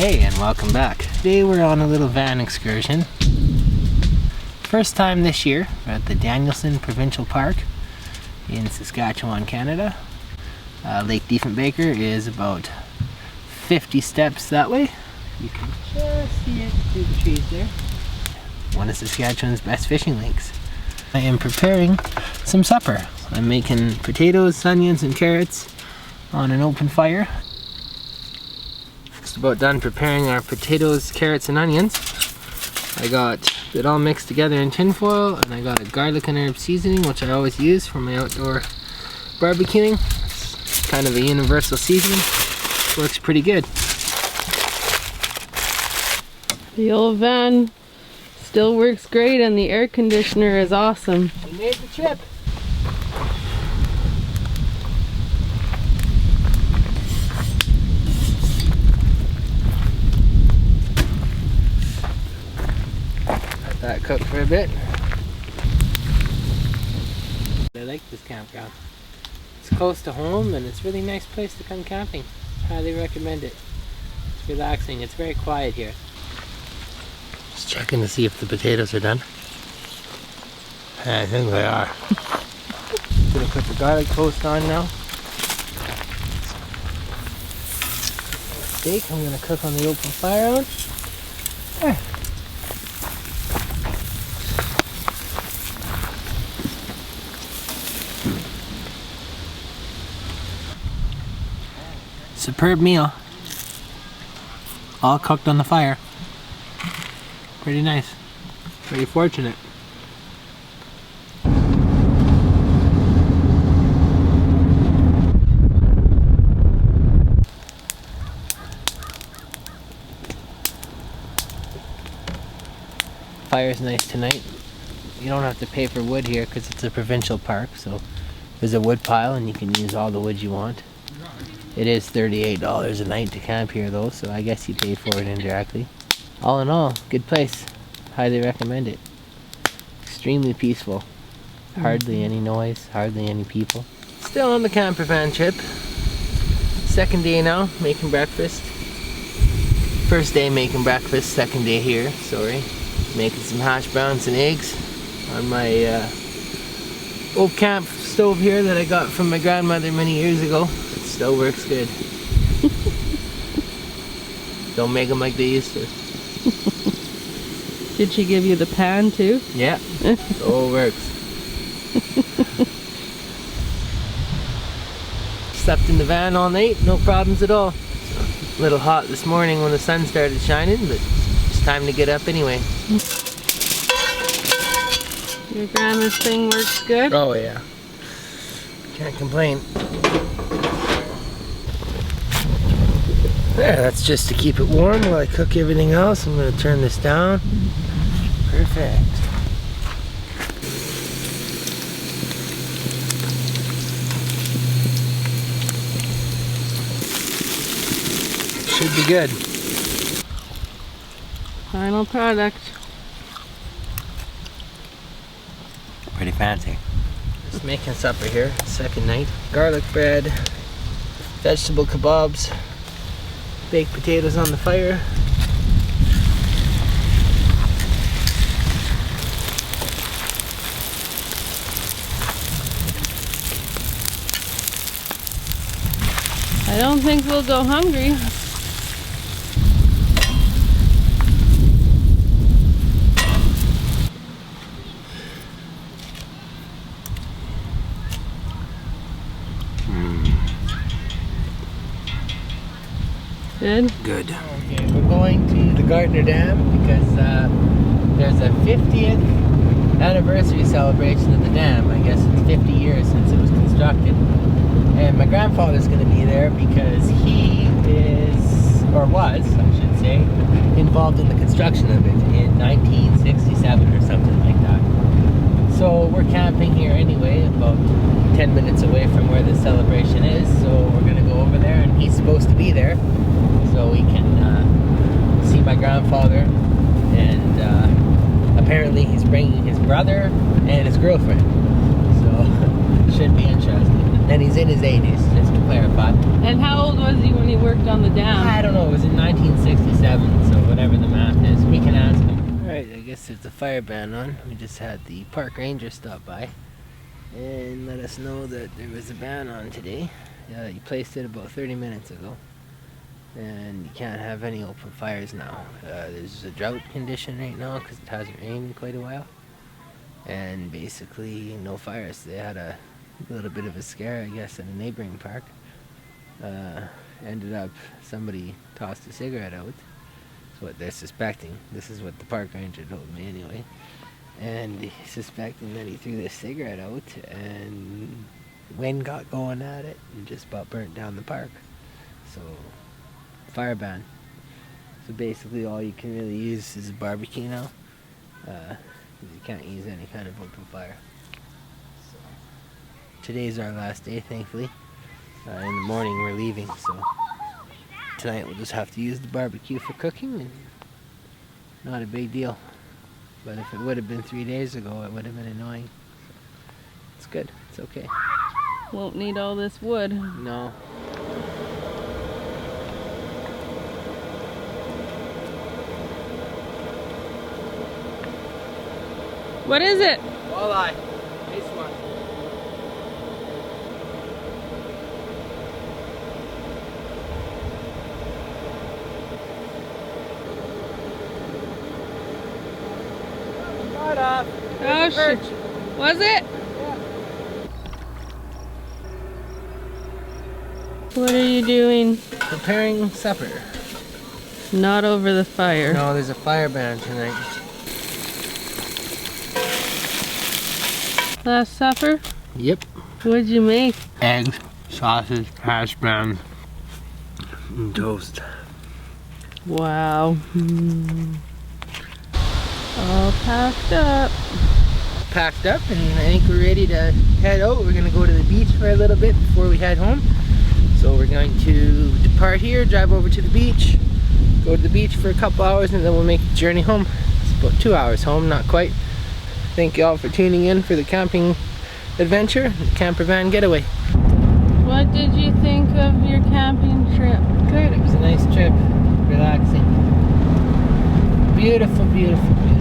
Hey, and welcome back. Today we're on a little van excursion. First time this year, we're at the Danielson Provincial Park in Saskatchewan, Canada. Lake Diefenbaker is about 50 steps that way. You can just see it through the trees there. One of Saskatchewan's best fishing lakes. I am preparing some supper. I'm making potatoes, onions, and carrots on an open fire. Just about done preparing our potatoes, carrots, and onions. I got it all mixed together in tin foil, and I got a garlic and herb seasoning, which I always use for my outdoor barbecuing. It's kind of a universal seasoning. Works pretty good. The old van still works great, and the air conditioner is awesome. We made the trip. Let that cook for a bit. I like this campground. It's close to home, and it's a really nice place to come camping. Highly recommend it. It's relaxing. It's very quiet here. Just checking to see if the potatoes are done. I think they are. Gonna put the garlic toast on now. Steak I'm gonna cook on the open fire on. There. Superb meal. All cooked on the fire. Pretty nice. Pretty fortunate. Fire's nice tonight. You don't have to pay for wood here because it's a provincial park, so there's a wood pile and you can use all the wood you want. It is $38 a night to camp here though, so I guess you pay for it indirectly. All in all, good place. Highly recommend it. Extremely peaceful. Hardly any noise, hardly any people. Still on the camper van trip. Second day now, making breakfast. First day making breakfast, second day here, sorry. Making some hash browns and eggs on my old camp stove here that I got from my grandmother many years ago. It still works good. Don't make them like they used to. Did she give you the pan too? Yeah, it all works. Slept in the van all night, no problems at all. A little hot this morning when the sun started shining, but it's time to get up anyway. Your grandma's thing works good? Oh yeah. Can't complain. There, that's just to keep it warm while I cook everything else. I'm going to turn this down. Perfect. Should be good. Final product. Pretty fancy. Just making supper here, second night. Garlic bread, vegetable kebabs, baked potatoes on the fire. I don't think we'll go hungry. Good? Good. Okay, we're going to the Gardner Dam because there's a 50th anniversary celebration of the dam. I guess it's 50 years since it was constructed. And my grandfather's going to be there because he is, or was, I should say, involved in the construction of it in 1967 or something like that. So we're camping here anyway, about 10 minutes away from where the celebration is. So we're going to go over there, and he's supposed to be there so we can see my grandfather. And apparently he's bringing his brother and his girlfriend. So should be interesting. And he's in his 80s, just to clarify. And how old was he when he worked on the dam? I don't know, it was in 1967. 7, so whatever the math is, we can ask him. Alright, I guess there's a fire ban on. We just had the park ranger stop by and let us know that there was a ban on today. He placed it about 30 minutes ago. And you can't have any open fires now. There's a drought condition right now because it hasn't rained in quite a while. And basically no fires. They had a little bit of a scare, I guess, at a neighboring park. Ended up somebody tossed a cigarette out. That's what they're suspecting. This is what the park ranger told me anyway. And suspecting that he threw this cigarette out and wind got going at it and just about burnt down the park. So fire ban. So basically all you can really use is a barbecue now. You can't use any kind of open fire. So today's our last day, thankfully. In the morning we're leaving, so tonight we'll just have to use the barbecue for cooking, and not a big deal. But if it would have been 3 days ago, it would have been annoying. It's good. It's okay. Won't need all this wood. No. What is it? Walleye. Nice one. Got up. Oh shit. Was it? Yeah. What are you doing? Preparing supper. Not over the fire. No, there's a fire ban tonight. Last supper? Yep. What'd you make? Eggs, sausage, hash browns, and toast. Wow. All packed up. Packed up, and I think we're ready to head out. We're going to go to the beach for a little bit before we head home. So we're going to depart here, drive over to the beach, go to the beach for a couple hours, and then we'll make the journey home. It's about 2 hours home, not quite. Thank you all for tuning in for the camping adventure, the camper van getaway. What did you think of your camping trip? Good, it was a nice trip, relaxing. Beautiful, beautiful, beautiful.